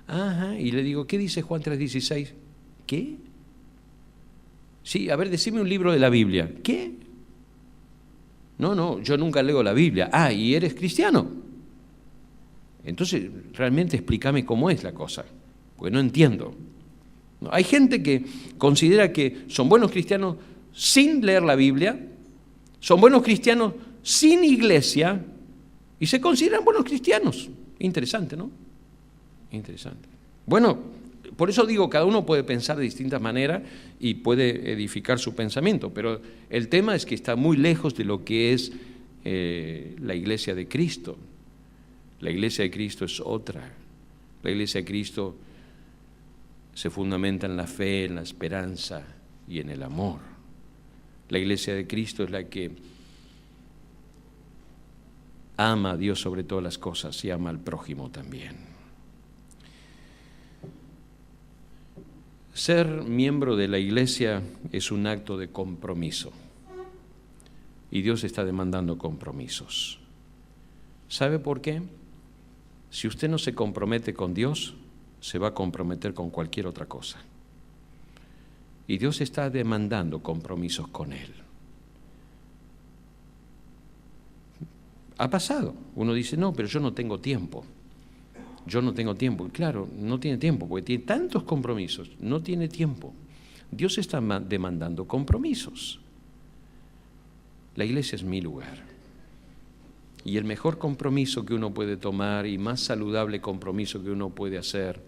Ajá, y le digo: ¿qué dice Juan 3:16? ¿Qué? Sí, a ver, decime un libro de la Biblia. ¿Qué? No, yo nunca leo la Biblia. Ah, ¿y eres cristiano? Entonces, realmente explícame cómo es la cosa, porque no entiendo. No, hay gente que considera que son buenos cristianos sin leer la Biblia, son buenos cristianos sin iglesia, y se consideran buenos cristianos. Interesante, ¿no? Interesante. Bueno, por eso digo, cada uno puede pensar de distintas maneras y puede edificar su pensamiento, pero el tema es que está muy lejos de lo que es la iglesia de Cristo. La iglesia de Cristo es otra. La iglesia de Cristo se fundamenta en la fe, en la esperanza y en el amor. La iglesia de Cristo es la que ama a Dios sobre todas las cosas y ama al prójimo también. Ser miembro de la iglesia es un acto de compromiso, y Dios está demandando compromisos. ¿Sabe por qué? Si usted no se compromete con Dios, se va a comprometer con cualquier otra cosa. Y Dios está demandando compromisos con Él. Ha pasado. Uno dice: no, pero yo no tengo tiempo. Yo no tengo tiempo. Claro, no tiene tiempo porque tiene tantos compromisos. No tiene tiempo. Dios está demandando compromisos. La iglesia es mi lugar. Y el mejor compromiso que uno puede tomar y más saludable compromiso que uno puede hacer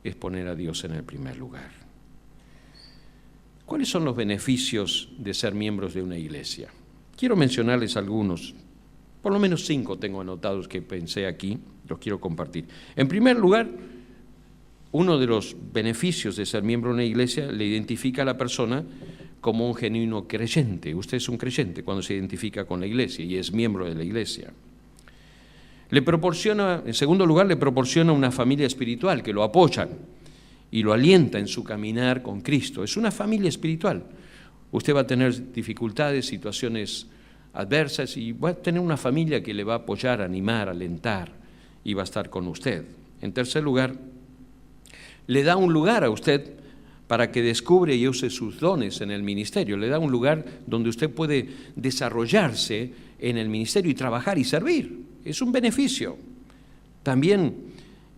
es poner a Dios en el primer lugar. ¿Cuáles son los beneficios de ser miembros de una iglesia? Quiero mencionarles algunos, por lo menos 5 tengo anotados que pensé aquí, los quiero compartir. En primer lugar, uno de los beneficios de ser miembro de una iglesia le identifica a la persona como un genuino creyente. Usted es un creyente cuando se identifica con la iglesia y es miembro de la iglesia. En segundo lugar, le proporciona una familia espiritual que lo apoyan y lo alienta en su caminar con Cristo. Es una familia espiritual. Usted va a tener dificultades, situaciones adversas y va a tener una familia que le va a apoyar, animar, alentar y va a estar con usted. En tercer lugar, le da un lugar a usted para que descubre y use sus dones en el ministerio. Le da un lugar donde usted puede desarrollarse en el ministerio y trabajar y servir. Es un beneficio. También,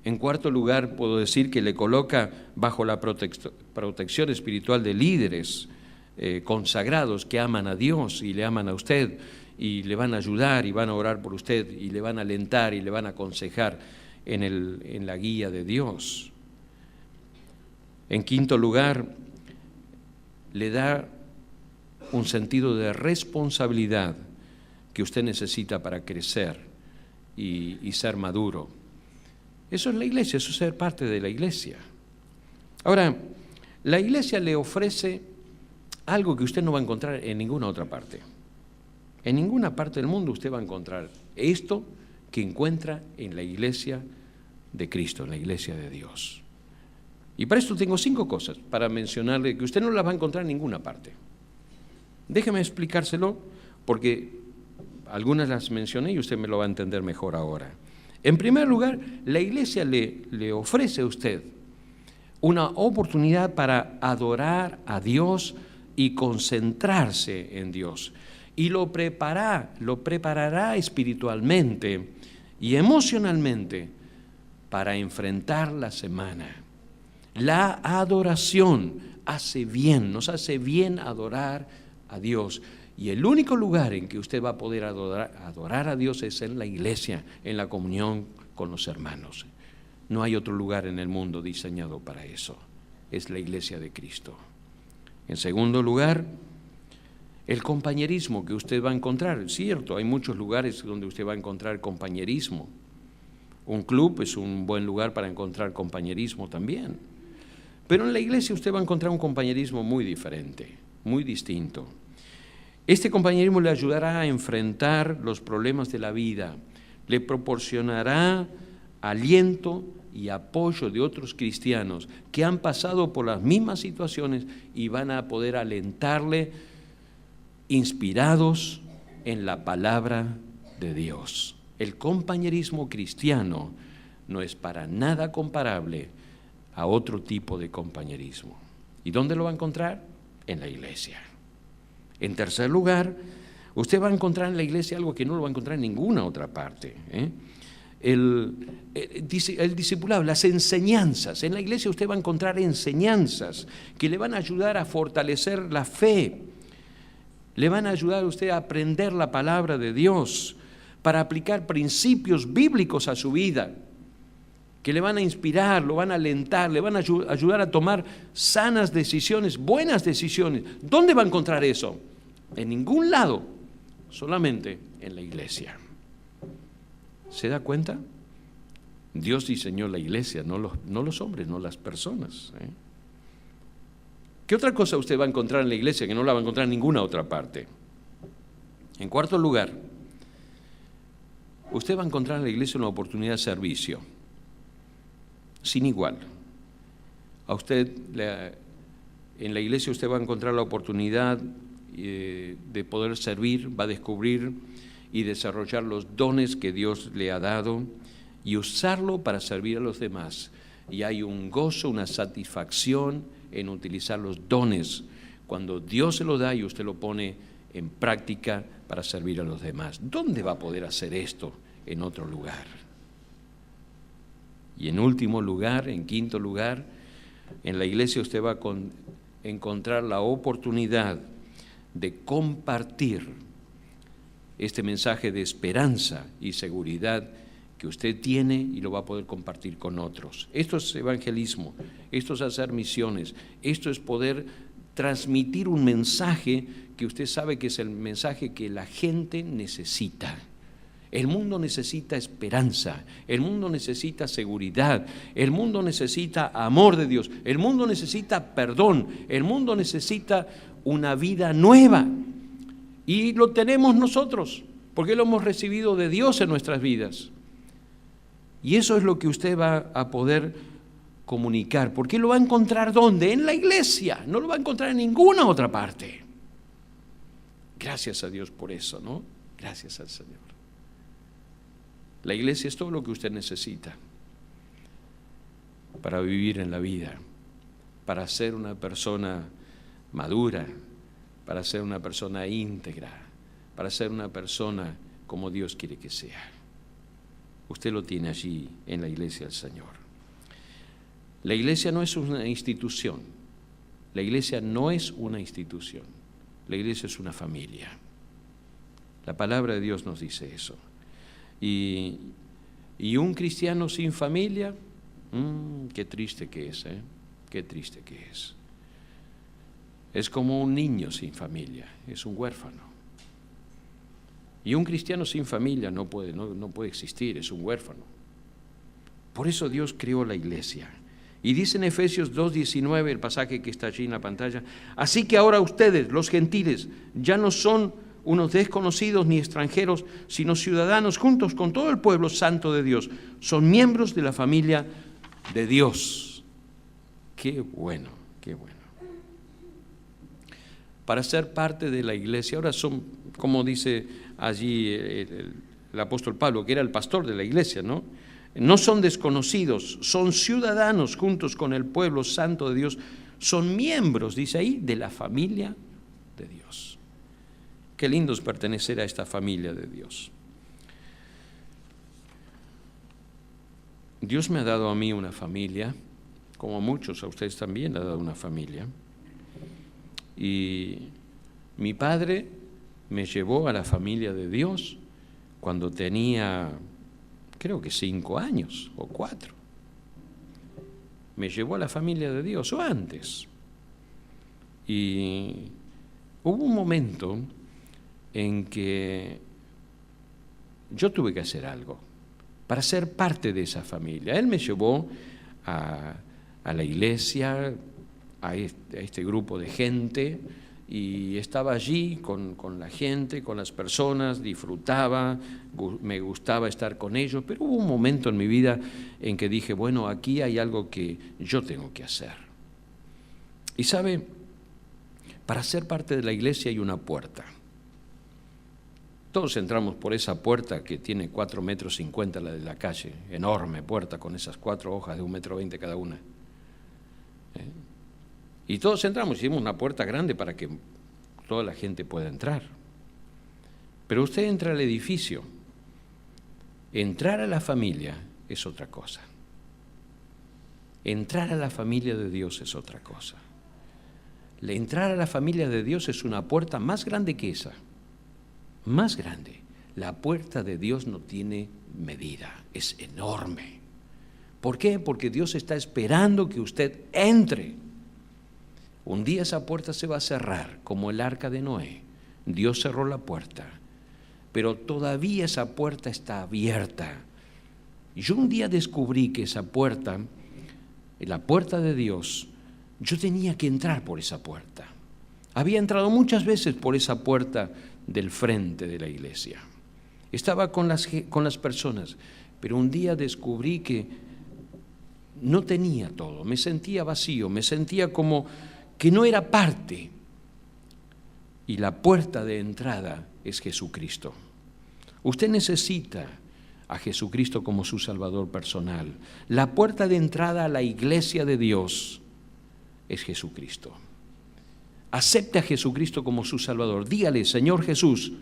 en cuarto lugar, puedo decir que le coloca bajo la protección espiritual de líderes consagrados que aman a Dios y le aman a usted y le van a ayudar y van a orar por usted y le van a alentar y le van a aconsejar en la guía de Dios. En quinto lugar, le da un sentido de responsabilidad que usted necesita para crecer y ser maduro. Eso es la iglesia, eso es ser parte de la iglesia. Ahora, la iglesia le ofrece algo que usted no va a encontrar en ninguna otra parte. En ninguna parte del mundo usted va a encontrar esto que encuentra en la iglesia de Cristo, en la iglesia de Dios. Y para esto tengo 5 cosas para mencionarle que usted no las va a encontrar en ninguna parte. Déjeme explicárselo porque algunas las mencioné y usted me lo va a entender mejor ahora. En primer lugar, la iglesia le ofrece a usted una oportunidad para adorar a Dios y concentrarse en Dios. Y lo preparará espiritualmente y emocionalmente para enfrentar la semana. La adoración nos hace bien adorar a Dios. Y el único lugar en que usted va a poder adorar a Dios es en la iglesia, en la comunión con los hermanos. No hay otro lugar en el mundo diseñado para eso. Es la iglesia de Cristo. En segundo lugar, el compañerismo que usted va a encontrar. Es cierto, hay muchos lugares donde usted va a encontrar compañerismo. Un club es un buen lugar para encontrar compañerismo también. Pero en la iglesia usted va a encontrar un compañerismo muy diferente, muy distinto. Este compañerismo le ayudará a enfrentar los problemas de la vida, le proporcionará aliento y apoyo de otros cristianos que han pasado por las mismas situaciones y van a poder alentarle inspirados en la palabra de Dios. El compañerismo cristiano no es para nada comparable a otro tipo de compañerismo. ¿Y dónde lo va a encontrar? En la iglesia. En tercer lugar, usted va a encontrar en la iglesia algo que no lo va a encontrar en ninguna otra parte. El discipulado, las enseñanzas. En la iglesia usted va a encontrar enseñanzas que le van a ayudar a fortalecer la fe. Le van a ayudar a usted a aprender la palabra de Dios para aplicar principios bíblicos a su vida, que le van a inspirar, lo van a alentar, le van a ayudar a tomar sanas decisiones, buenas decisiones. ¿Dónde va a encontrar eso? En ningún lado, solamente en la iglesia. ¿Se da cuenta? Dios diseñó la iglesia, no los hombres, no las personas. ¿Qué otra cosa usted va a encontrar en la iglesia que no la va a encontrar en ninguna otra parte? En cuarto lugar, usted va a encontrar en la iglesia una oportunidad de servicio sin igual. A usted, en la iglesia usted va a encontrar la oportunidad de poder servir, va a descubrir y desarrollar los dones que Dios le ha dado y usarlo para servir a los demás. Y hay un gozo, una satisfacción en utilizar los dones cuando Dios se lo da y usted lo pone en práctica para servir a los demás. ¿Dónde va a poder hacer esto en otro lugar? Y en último lugar, en quinto lugar, en la iglesia usted va a encontrar la oportunidad de compartir este mensaje de esperanza y seguridad que usted tiene y lo va a poder compartir con otros. Esto es evangelismo, esto es hacer misiones, esto es poder transmitir un mensaje que usted sabe que es el mensaje que la gente necesita. El mundo necesita esperanza, el mundo necesita seguridad, el mundo necesita amor de Dios, el mundo necesita perdón, el mundo necesita una vida nueva. Y lo tenemos nosotros, porque lo hemos recibido de Dios en nuestras vidas. Y eso es lo que usted va a poder comunicar, porque lo va a encontrar ¿dónde? En la iglesia, no lo va a encontrar en ninguna otra parte. Gracias a Dios por eso, ¿no? Gracias al Señor. La iglesia es todo lo que usted necesita para vivir en la vida, para ser una persona madura, para ser una persona íntegra, para ser una persona como Dios quiere que sea. Usted lo tiene allí en la iglesia del Señor. La iglesia no es una institución. La iglesia no es una institución. La iglesia es una familia. La palabra de Dios nos dice eso. Y un cristiano sin familia, qué triste que es, ¿eh? Qué triste que es. Es como un niño sin familia, es un huérfano. Y un cristiano sin familia no puede existir, es un huérfano. Por eso Dios creó la iglesia. Y dice en Efesios 2:19, el pasaje que está allí en la pantalla, así que ahora ustedes, los gentiles, ya no son unos desconocidos ni extranjeros, sino ciudadanos juntos con todo el pueblo santo de Dios. Son miembros de la familia de Dios. Qué bueno, qué bueno. Para ser parte de la iglesia, ahora son, como dice allí el apóstol Pablo, que era el pastor de la iglesia, ¿no? No son desconocidos, son ciudadanos juntos con el pueblo santo de Dios, son miembros, dice ahí, de la familia de Dios. Qué lindo es pertenecer a esta familia de Dios. Dios me ha dado a mí una familia, como a muchos, a ustedes también le ha dado una familia. Y mi padre me llevó a la familia de Dios cuando tenía, creo que 5 años o 4. Me llevó a la familia de Dios, o antes. Y hubo un momento en que yo tuve que hacer algo para ser parte de esa familia. Él me llevó a la iglesia, a este grupo de gente, y estaba allí con la gente, con las personas, disfrutaba, me gustaba estar con ellos, pero hubo un momento en mi vida en que dije, bueno, aquí hay algo que yo tengo que hacer. Y sabe, para ser parte de la iglesia hay una puerta. Todos entramos por esa puerta que tiene 4,50 metros la de la calle, enorme puerta con esas 4 hojas de 1,20 m cada una. Y todos entramos, hicimos una puerta grande para que toda la gente pueda entrar. Pero usted entra al edificio, entrar a la familia es otra cosa. Entrar a la familia de Dios es otra cosa. Entrar a la familia de Dios es una puerta más grande que esa. Más grande. La puerta de Dios no tiene medida, es enorme. ¿Por qué? Porque Dios está esperando que usted entre. Un día esa puerta se va a cerrar, como el arca de Noé. Dios cerró la puerta, pero todavía esa puerta está abierta. Y yo un día descubrí que esa puerta, la puerta de Dios, yo tenía que entrar por esa puerta. Había entrado muchas veces por esa puerta del frente de la iglesia. Estaba con las personas, pero un día descubrí que no tenía todo, me sentía vacío, me sentía como que no era parte. Y la puerta de entrada es Jesucristo. Usted necesita a Jesucristo como su Salvador personal. La puerta de entrada a la iglesia de Dios es Jesucristo. Acepte a Jesucristo como su Salvador. Dígale, Señor Jesús,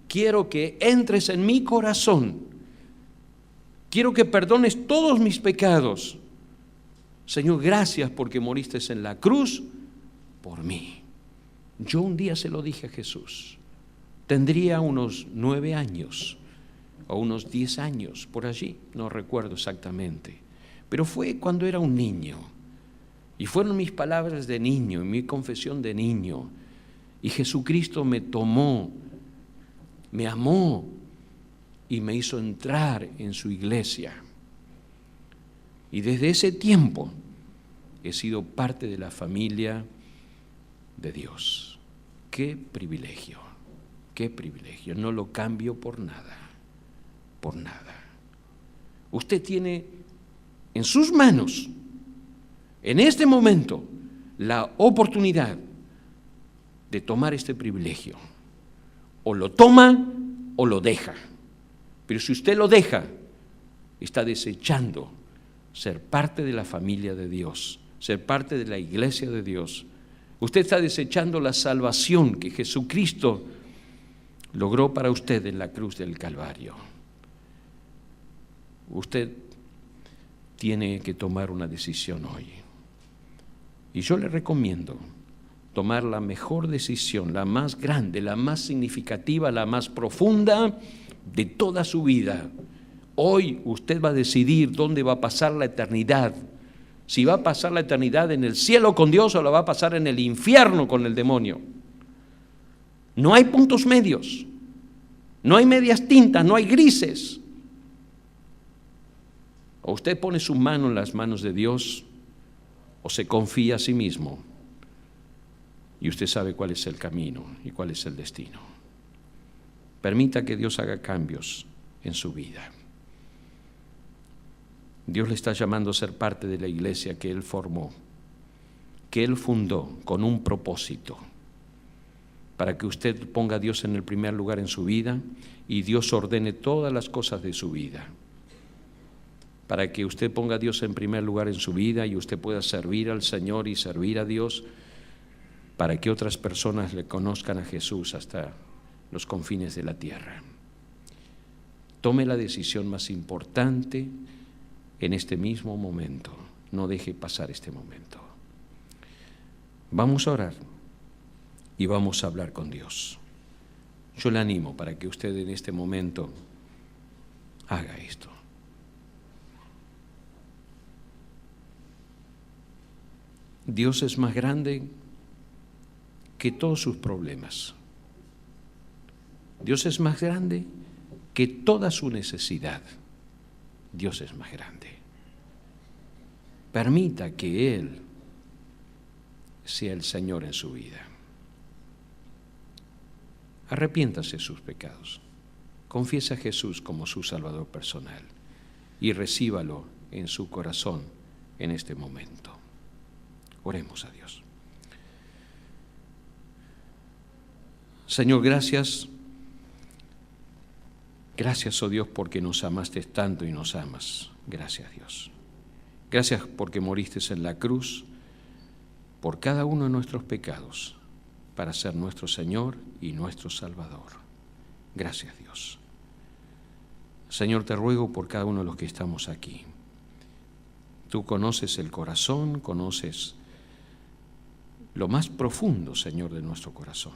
quiero que entres en mi corazón. Quiero que perdones todos mis pecados. Señor, gracias porque moriste en la cruz por mí. Yo un día se lo dije a Jesús. Tendría unos 9 años o unos 10 años, por allí, no recuerdo exactamente. Pero fue cuando era un niño. Y fueron mis palabras de niño, mi confesión de niño. Y Jesucristo me tomó, me amó y me hizo entrar en su iglesia. Y desde ese tiempo he sido parte de la familia de Dios. ¡Qué privilegio! ¡Qué privilegio! No lo cambio por nada, por nada. Usted tiene en sus manos, en este momento, la oportunidad de tomar este privilegio. O lo toma o lo deja. Pero si usted lo deja, está desechando ser parte de la familia de Dios, ser parte de la iglesia de Dios. Usted está desechando la salvación que Jesucristo logró para usted en la cruz del Calvario. Usted tiene que tomar una decisión hoy. Y yo le recomiendo tomar la mejor decisión, la más grande, la más significativa, la más profunda de toda su vida. Hoy usted va a decidir dónde va a pasar la eternidad. Si va a pasar la eternidad en el cielo con Dios o la va a pasar en el infierno con el demonio. No hay puntos medios, no hay medias tintas, no hay grises. O usted pone su mano en las manos de Dios o se confía a sí mismo y usted sabe cuál es el camino y cuál es el destino. Permita que Dios haga cambios en su vida. Dios le está llamando a ser parte de la iglesia que Él formó, que Él fundó con un propósito, para que usted ponga a Dios en el primer lugar en su vida y Dios ordene todas las cosas de su vida. Para que usted ponga a Dios en primer lugar en su vida y usted pueda servir al Señor y servir a Dios, para que otras personas le conozcan a Jesús hasta los confines de la tierra. Tome la decisión más importante en este mismo momento. No deje pasar este momento. Vamos a orar y vamos a hablar con Dios. Yo le animo para que usted en este momento haga esto. Dios es más grande que todos sus problemas. Dios es más grande que toda su necesidad. Dios es más grande. Permita que Él sea el Señor en su vida. Arrepiéntase de sus pecados. Confiesa a Jesús como su Salvador personal y recíbalo en su corazón en este momento. Oremos a Dios. Señor, gracias. Gracias, oh Dios, porque nos amaste tanto y nos amas. Gracias, Dios. Gracias porque moriste en la cruz por cada uno de nuestros pecados para ser nuestro Señor y nuestro Salvador. Gracias, Dios. Señor, te ruego por cada uno de los que estamos aquí. Tú conoces el corazón, conoces lo más profundo, Señor, de nuestro corazón.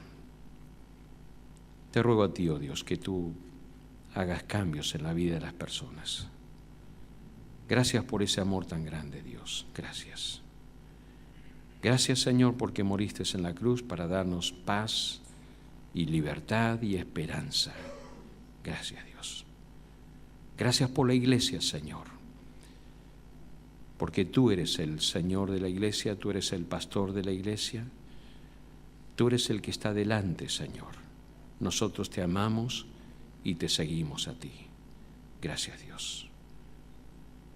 Te ruego a ti, oh Dios, que tú hagas cambios en la vida de las personas. Gracias por ese amor tan grande, Dios. Gracias. Gracias, Señor, porque moriste en la cruz para darnos paz y libertad y esperanza. Gracias, Dios. Gracias por la iglesia, Señor, porque tú eres el Señor de la iglesia, tú eres el pastor de la iglesia, tú eres el que está delante, Señor. Nosotros te amamos y te seguimos a ti. Gracias, Dios.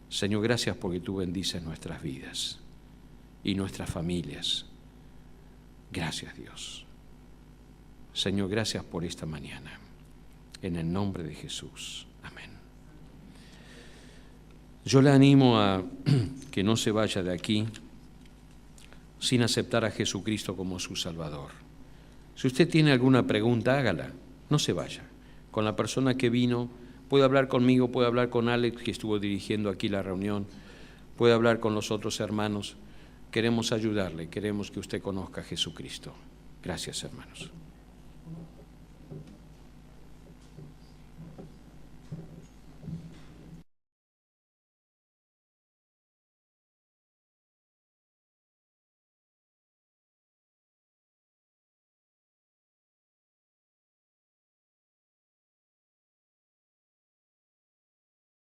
Señor, gracias porque tú bendices nuestras vidas y nuestras familias. Gracias, Dios. Señor, gracias por esta mañana. En el nombre de Jesús. Amén. Yo le animo a que no se vaya de aquí sin aceptar a Jesucristo como su Salvador. Si usted tiene alguna pregunta, hágala. No se vaya. Con la persona que vino, puede hablar conmigo, puede hablar con Alex, que estuvo dirigiendo aquí la reunión, puede hablar con los otros hermanos. Queremos ayudarle, queremos que usted conozca a Jesucristo. Gracias, hermanos.